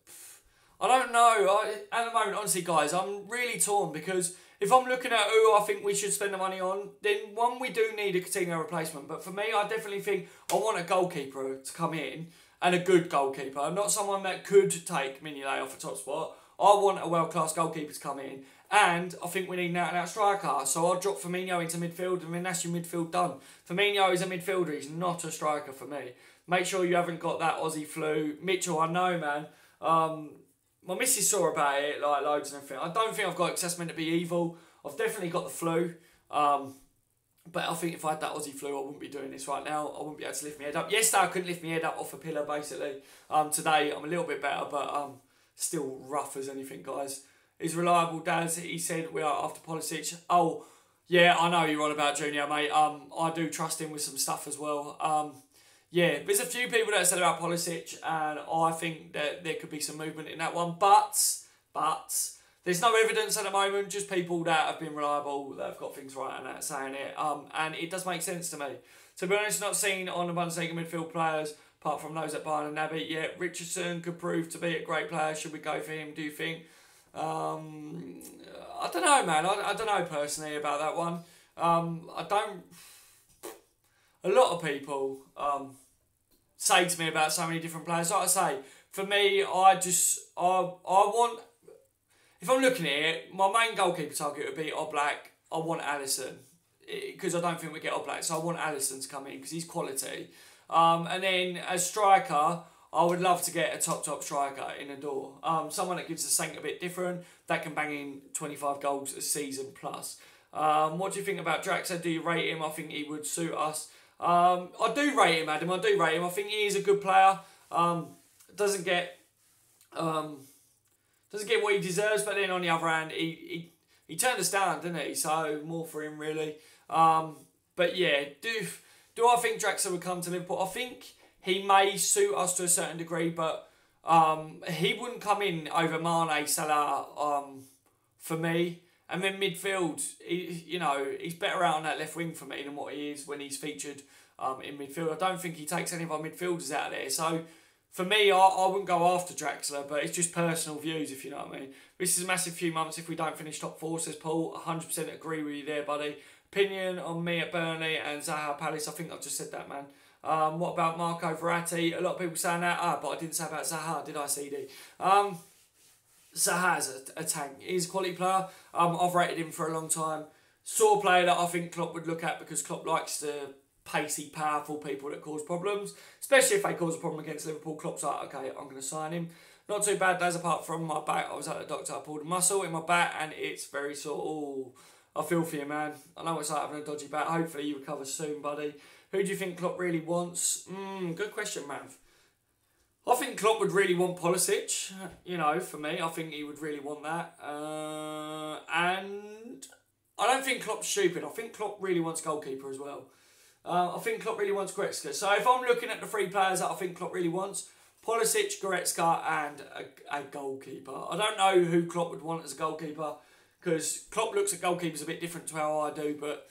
I don't know. At the moment, honestly, guys, I'm really torn, because if I'm looking at who I think we should spend the money on, then one, we do need a Coutinho replacement. But for me, I definitely think I want a goalkeeper to come in, and a good goalkeeper, not someone that could take Mignolet off the top spot. I want a world-class goalkeeper to come in, and I think we need an out-and-out striker. So I'll drop Firmino into midfield, and then that's your midfield done. Firmino is a midfielder, he's not a striker for me. Make sure you haven't got that Aussie flu. Mitchell, I know, man. My missus saw about it, like, loads and everything. I don't think I've got access meant to be evil. I've definitely got the flu. But I think if I had that Aussie flu, I wouldn't be doing this right now. I wouldn't be able to lift my head up. Yesterday, I couldn't lift my head up off a pillow, basically. Today, I'm a little bit better, but still rough as anything, guys. Is reliable, Daz. He said we are after Pulisic. Oh, yeah, I know you're on about Junior, mate. I do trust him with some stuff as well. Yeah, there's a few people that said about Pulisic, and I think that there could be some movement in that one. But there's no evidence at the moment, just people that have been reliable, that have got things right and that saying it. And it does make sense to me. To be honest, not seen on the Bundesliga midfield players, apart from those at Bayern and Naby. Yeah, Richardson could prove to be a great player. Should we go for him, do you think? I don't know, man. I don't know personally about that one. A lot of people say to me about so many different players. Like I say, for me, I want... If I'm looking at it, my main goalkeeper target would be Oblak. I want Alisson, because I don't think we get Oblak, so I want Alisson to come in because he's quality. And then as striker, I would love to get a top striker in the door. Someone that gives us something a bit different, that can bang in 25 goals a season plus. What do you think about Draxler? Do you rate him? I think he would suit us. I do rate him, Adam. I do rate him. I think he is a good player. doesn't get what he deserves. But then on the other hand, he turned us down, didn't he? So more for him really. But yeah, do I think Draxler would come to Liverpool? I think he may suit us to a certain degree, but he wouldn't come in over Mane, Salah, for me. And then midfield, he's better out on that left wing for me than what he is when he's featured in midfield. I don't think he takes any of our midfielders out there. So for me, I wouldn't go after Draxler, but it's just personal views, if you know what I mean. This is a massive few months if we don't finish top 4, says Paul. 100% agree with you there, buddy. Opinion on me at Burnley and Zaha Palace. I think I've just said that, man. What about Marco Verratti? A lot of people saying that. But I didn't say about Zaha, did I, CD? Zaha's a tank. He's a quality player. I've rated him for a long time. Sort of player that I think Klopp would look at because Klopp likes the pacey, powerful people that cause problems. Especially if they cause a problem against Liverpool. Klopp's like, okay, I'm going to sign him. Not too bad days apart from my back. I was at the doctor, I pulled a muscle in my back and it's very sore. I feel for you, man. I know it's like having a dodgy back. Hopefully you recover soon, buddy. Who do you think Klopp really wants? Good question, man. I think Klopp would really want Pulisic. For me, I think he would really want that. And I don't think Klopp's stupid. I think Klopp really wants goalkeeper as well. I think Klopp really wants Goretzka. So if I'm looking at the 3 players that I think Klopp really wants, Pulisic, Goretzka and a goalkeeper. I don't know who Klopp would want as a goalkeeper, because Klopp looks at goalkeepers a bit different to how I do, but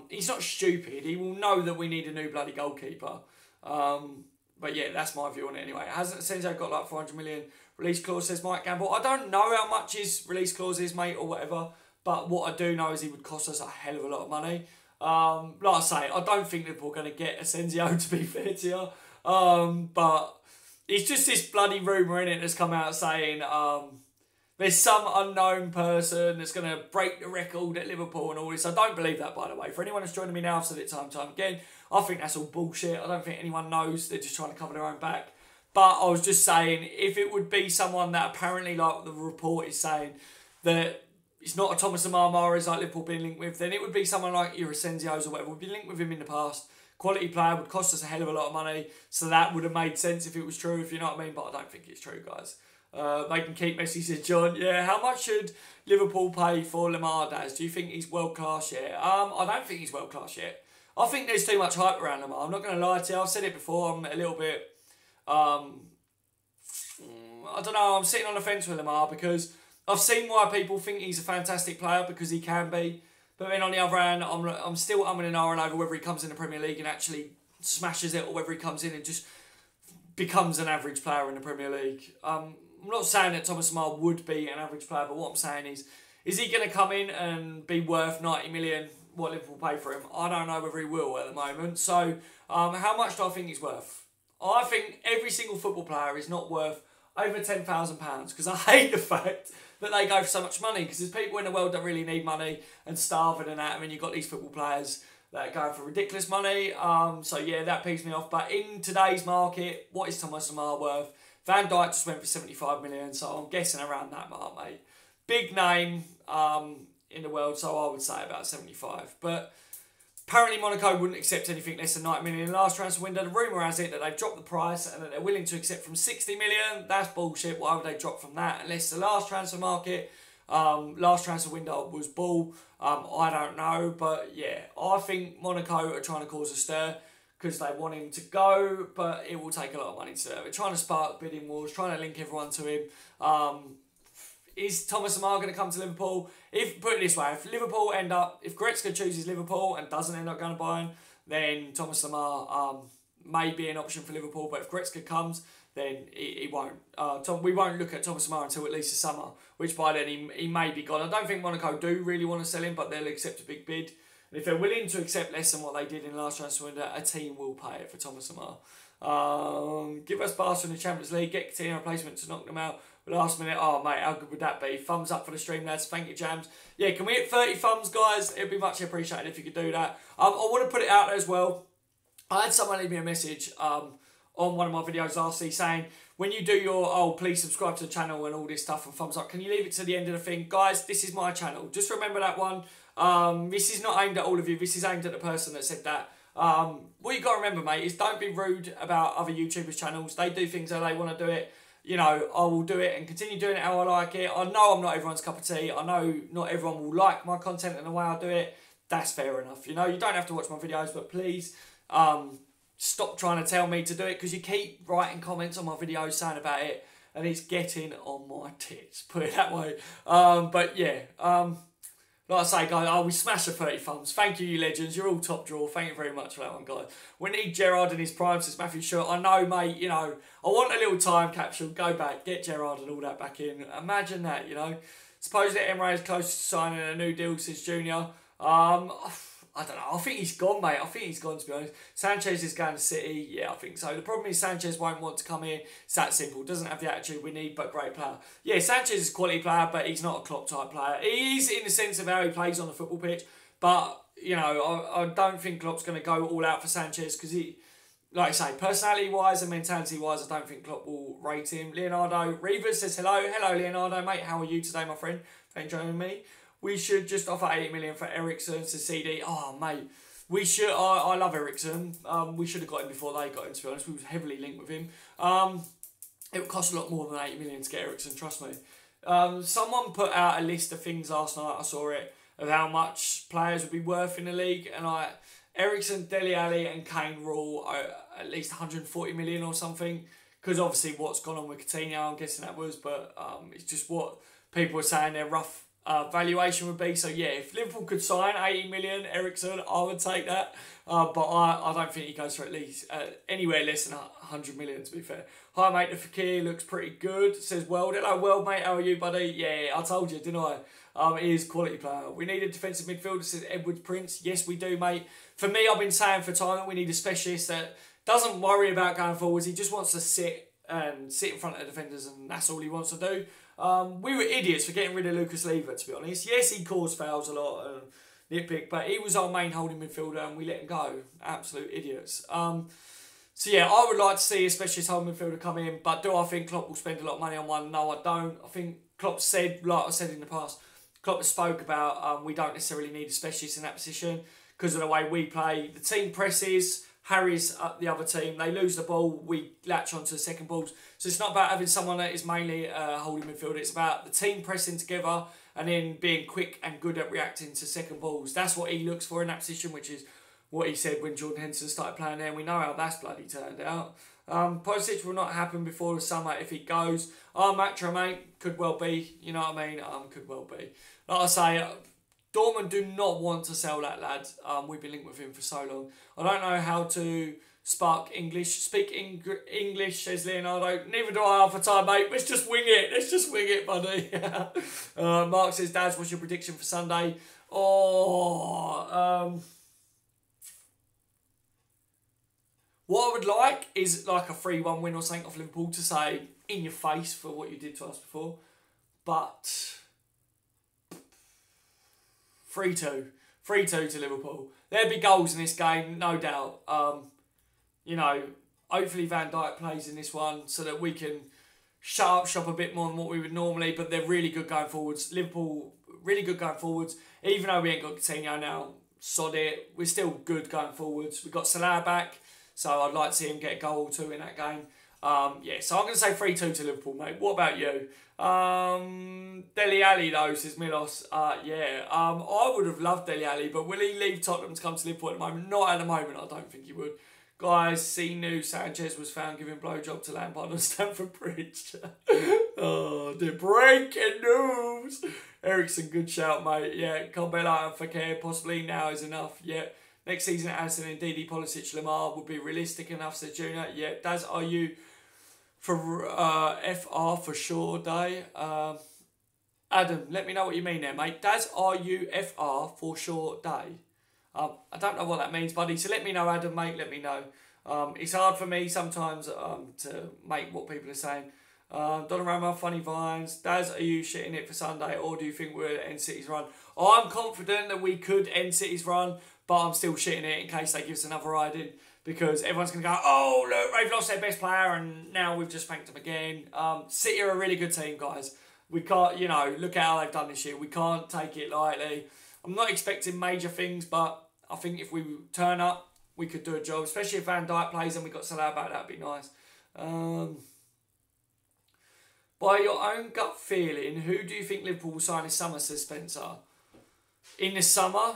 he's not stupid. He will know that we need a new bloody goalkeeper. But yeah, that's my view on it anyway. Hasn't Asensio got like 400 million release clause, says Mike Gamble. I don't know how much his release clause is, mate, or whatever, but what I do know is he would cost us a hell of a lot of money. Like I say, I don't think Liverpool are going to get Asensio, to be fair to you. But it's just this bloody rumour in it that's come out saying there's some unknown person that's going to break the record at Liverpool and all this. I don't believe that, by the way. For anyone that's joining me now, I've said it time and time again, I think that's all bullshit. I don't think anyone knows. They're just trying to cover their own back. But I was just saying, if it would be someone that apparently, like the report is saying, that it's not a Thomas Lemar Mahrez like Liverpool being linked with, then it would be someone like your Asensio's or whatever. We've been linked with him in the past. Quality player, would cost us a hell of a lot of money. So that would have made sense if it was true, if you know what I mean. But I don't think it's true, guys. They can keep Messi, says John. Yeah, how much should Liverpool pay for Lemar, Daz? Do you think he's world class yet? I don't think he's world class yet. I think there's too much hype around Lemar. I'm not going to lie to you. I've said it before. I'm a little bit... I don't know. I'm sitting on the fence with Lemar because I've seen why people think he's a fantastic player, because he can be. But then on the other hand, I'm still umming and ahhing over whether he comes in the Premier League and actually smashes it, or whether he comes in and just becomes an average player in the Premier League. I'm not saying that Thomas Lemar would be an average player, but what I'm saying is he going to come in and be worth 90 million, what Liverpool pay for him? I don't know whether he will at the moment. So how much do I think he's worth? I think every single football player is not worth over £10,000, because I hate the fact that they go for so much money, because there's people in the world that really need money and starving and that. I mean, you've got these football players that are going for ridiculous money. So yeah, that pees me off. But in today's market, what is Thomas Lemar worth? Van Dijk just went for 75 million, so I'm guessing around that mark, mate. Big name in the world, so I would say about 75. But apparently Monaco wouldn't accept anything less than 90 million in the last transfer window. The rumour has it that they've dropped the price and that they're willing to accept from 60 million. That's bullshit. Why would they drop from that? Unless the last transfer market, last transfer window was bull. I don't know. But yeah, I think Monaco are trying to cause a stir because they want him to go, but it will take a lot of money to do it. They're trying to spark bidding wars, trying to link everyone to him. Is Thomas Lemar going to come to Liverpool? Put it this way, if Goretzka chooses Liverpool and doesn't end up going to Bayern, then Thomas Lemar may be an option for Liverpool. But if Goretzka comes, then he won't. We won't look at Thomas Lemar until at least the summer, which by then he may be gone. I don't think Monaco do really want to sell him, but they'll accept a big bid. And if they're willing to accept less than what they did in the last transfer window, a team will pay it for Thomas Lemar. Give us Barca in the Champions League, get Coutinho a replacement to knock them out. Last minute, oh mate, how good would that be? Thumbs up for the stream, lads. Thank you, Jams. Yeah, can we hit 30 thumbs, guys? It'd be much appreciated if you could do that. I want to put it out there as well. I had someone leave me a message on one of my videos last week saying, when you do your, please subscribe to the channel and all this stuff and thumbs up, can you leave it to the end of the thing? Guys, this is my channel. Just remember that one. This is not aimed at all of you. This is aimed at the person that said that. What you got to remember, mate, is don't be rude about other YouTubers' channels. They do things how they want to do it. You know, I will do it and continue doing it how I like it. I know I'm not everyone's cup of tea. I know not everyone will like my content and the way I do it. That's fair enough. You know, you don't have to watch my videos, but please stop trying to tell me to do it, because you keep writing comments on my videos saying about it and it's getting on my tits, put it that way. But yeah, like I say, guys, we smashed the 30 thumbs. Thank you, you legends. You're all top drawer. Thank you very much for that one, guys. We need Gerrard in his prime since Matthew Short. I know, mate, you know, I want a little time capsule. Go back, get Gerrard and all that back in. Imagine that, you know. Supposedly Emre is close to signing a new deal since Junior. I don't know. I think he's gone, mate. I think he's gone, to be honest. Sanchez is going to City. Yeah, I think so. The problem is Sanchez won't want to come here. It's that simple. Doesn't have the attitude we need, but great player. Yeah, Sanchez is a quality player, but he's not a Klopp-type player. He is in the sense of how he plays on the football pitch, but, you know, I don't think Klopp's going to go all out for Sanchez, because he, like I say, personality-wise and mentality-wise, I don't think Klopp will rate him. Leonardo Rivas says, hello. Hello, Leonardo, mate. How are you today, my friend? Thanks for joining me. We should just offer 80 million for Ericsson to CD. Oh, mate. We should. I love Ericsson. We should have got him before they got him, to be honest. We was heavily linked with him. It would cost a lot more than 80 million to get Ericsson, trust me. Someone put out a list of things last night, I saw it, of how much players would be worth in the league. And Ericsson, Dele Alli and Kane were all at least 140 million or something. Because obviously what's gone on with Coutinho, I'm guessing that was. But it's just what people were saying, their rough valuation would be. So yeah, if Liverpool could sign 80 million Ericsson, I would take that. But I don't think he goes for at least anywhere less than 100 million, to be fair. Hi mate, the Fakir looks pretty good, says World. Hello World mate, how are you buddy? Yeah, I told you, didn't I? He is a quality player. We need a defensive midfielder, says Edward Prince. Yes we do, mate. For me, I've been saying for time that we need a specialist that doesn't worry about going forwards. He just wants to sit in front of the defenders, and that's all he wants to do. We were idiots for getting rid of Lucas Leiva, to be honest. Yes, he caused fouls a lot and nitpick, but he was our main holding midfielder and we let him go. Absolute idiots. So yeah, I would like to see a specialist holding midfielder come in, but do I think Klopp will spend a lot of money on one? No, I don't. I think Klopp said, like I said in the past, Klopp spoke about we don't necessarily need a specialist in that position because of the way we play. The team presses, Harry's the other team, they lose the ball, we latch onto the second balls. So it's not about having someone that is mainly holding midfielder, it's about the team pressing together and then being quick and good at reacting to second balls. That's what he looks for in that position, which is what he said when Jordan Henderson started playing there, and we know how that's bloody turned out. Pulisic will not happen before the summer if he goes. Matra, mate, could well be, you know what I mean? Could well be. Like I say, Dortmund do not want to sell that lad. We've been linked with him for so long. I don't know how to speak English, says Leonardo. Neither do I half the time, mate. Let's just wing it. Let's just wing it, buddy. Mark says, Daz, what's your prediction for Sunday? What I would like is like a 3-1 win or something off Liverpool to say in your face for what you did to us before. But 3-2. 3-2 to Liverpool. There'll be goals in this game, no doubt. You know, hopefully Van Dijk plays in this one so that we can shut up shop a bit more than what we would normally, but they're really good going forwards. Liverpool, really good going forwards. Even though we ain't got Coutinho now, sod it. We're still good going forwards. We've got Salah back, so I'd like to see him get a goal or two in that game. Yeah, so I'm going to say 3-2 to Liverpool, mate. What about you? Dele Alli, though, says Milos. Yeah, I would have loved Dele Alli, but will he leave Tottenham to come to Liverpool at the moment? Not at the moment, I don't think he would. Guys, see new Sanchez was found giving blowjob to Lampard on Stamford Bridge. Oh, the breaking news. Ericsson, good shout, mate. Yeah, Corbella and Fakir, possibly now is enough. Yeah. Next season, Addison and Didi, Pulisic, Lamar would be realistic enough, said Junior. Yeah, Daz, are you for FR for sure day? Adam, let me know what you mean there, mate. Daz, are you FR for sure day? I don't know what that means, buddy. So let me know, Adam, mate. Let me know. It's hard for me sometimes to make what people are saying. Donnarumma, funny vines. Daz, are you shitting it for Sunday, or do you think we'll end City's run? I'm confident that we could end City's run, but I'm still shitting it in case they give us another ride-in, because everyone's going to go, oh, look, they've lost their best player and now we've just spanked them again. City are a really good team, guys. We can't, you know, look at how they've done this year. We can't take it lightly. I'm not expecting major things, but I think if we turn up, we could do a job, especially if Van Dijk plays and we got Salah back. That'd be nice. By your own gut feeling, who do you think Liverpool will sign this summer, says Spencer? In the summer,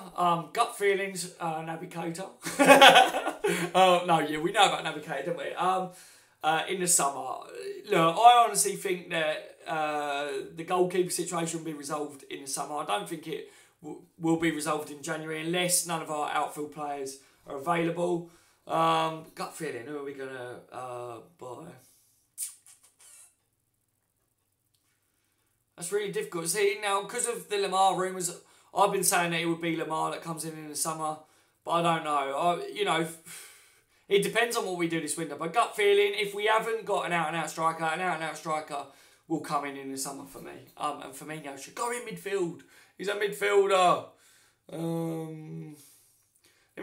gut feelings, Naby Keita. No, yeah, we know about Naby Keita, don't we? In the summer, look, I honestly think that the goalkeeper situation will be resolved in the summer. I don't think it will be resolved in January unless none of our outfield players are available. Gut feeling, who are we going to buy? That's really difficult. See, now, because of the Lamar rumours, I've been saying that it would be Lamar that comes in the summer, but I don't know. You know, it depends on what we do this winter. But gut feeling, if we haven't got an out-and-out striker will come in the summer for me. And Firmino should go in midfield. He's a midfielder. Let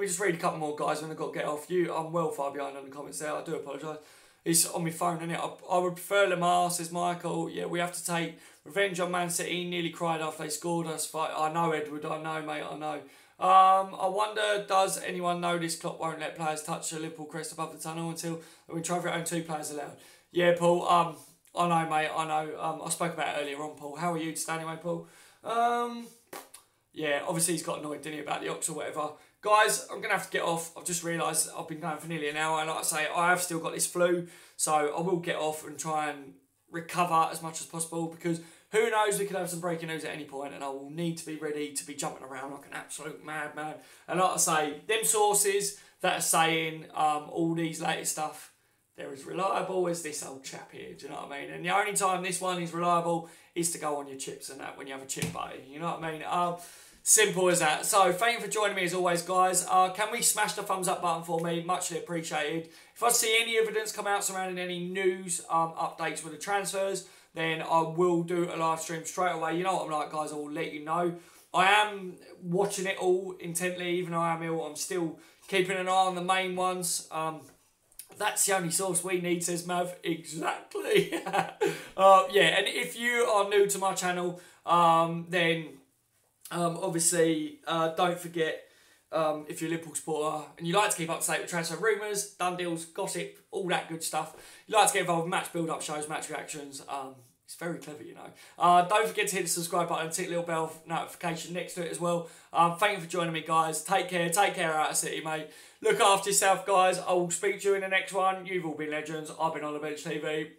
me just read a couple more, guys, when I've got to get off. I'm well far behind on the comments there. I do apologise. It's on my phone, isn't it? I would prefer Lamar, says Michael. Yeah, we have to take revenge on Man City. Nearly cried after they scored us. I know, Edward. I know, mate. I know. I wonder, does anyone know this Klopp won't let players touch the Liverpool crest above the tunnel until we try for our own 2 players allowed? Yeah, Paul. I know, mate. I know. I spoke about it earlier on, Paul. How are you today, anyway, Paul? Yeah, obviously he's got annoyed, didn't he, about the Ox or whatever. Guys, I'm going to have to get off. I've just realised I've been going for nearly an hour. And like I say, I have still got this flu. So I will get off and try and recover as much as possible. Because who knows, we could have some breaking news at any point. And I will need to be ready to be jumping around like an absolute madman. And like I say, them sources that are saying all these latest stuff, they're as reliable as this old chap here. Do you know what I mean? And the only time this one is reliable is to go on your chips and that when you have a chip buddy. You know what I mean? Simple as that. So thank you for joining me as always, guys. Can we smash the thumbs up button for me? Muchly appreciated. If I see any evidence come out surrounding any news updates with the transfers, then I will do a live stream straight away. You know what I'm like, guys. I will let you know. I am watching it all intently, even though I am ill. I'm still keeping an eye on the main ones. That's the only source we need, says Mav. Exactly. Yeah, and if you are new to my channel, then obviously don't forget, if you're a Liverpool supporter and you like to keep up to date with transfer rumours, done deals, gossip, all that good stuff, you like to get involved with match build-up shows, match reactions, it's very clever, you know. Don't forget to hit the subscribe button and tick the little bell notification next to it as well. Thank you for joining me, guys. Take care out of City, mate. Look after yourself, guys. I will speak to you in the next one. You've all been legends. I've been on the bench TV.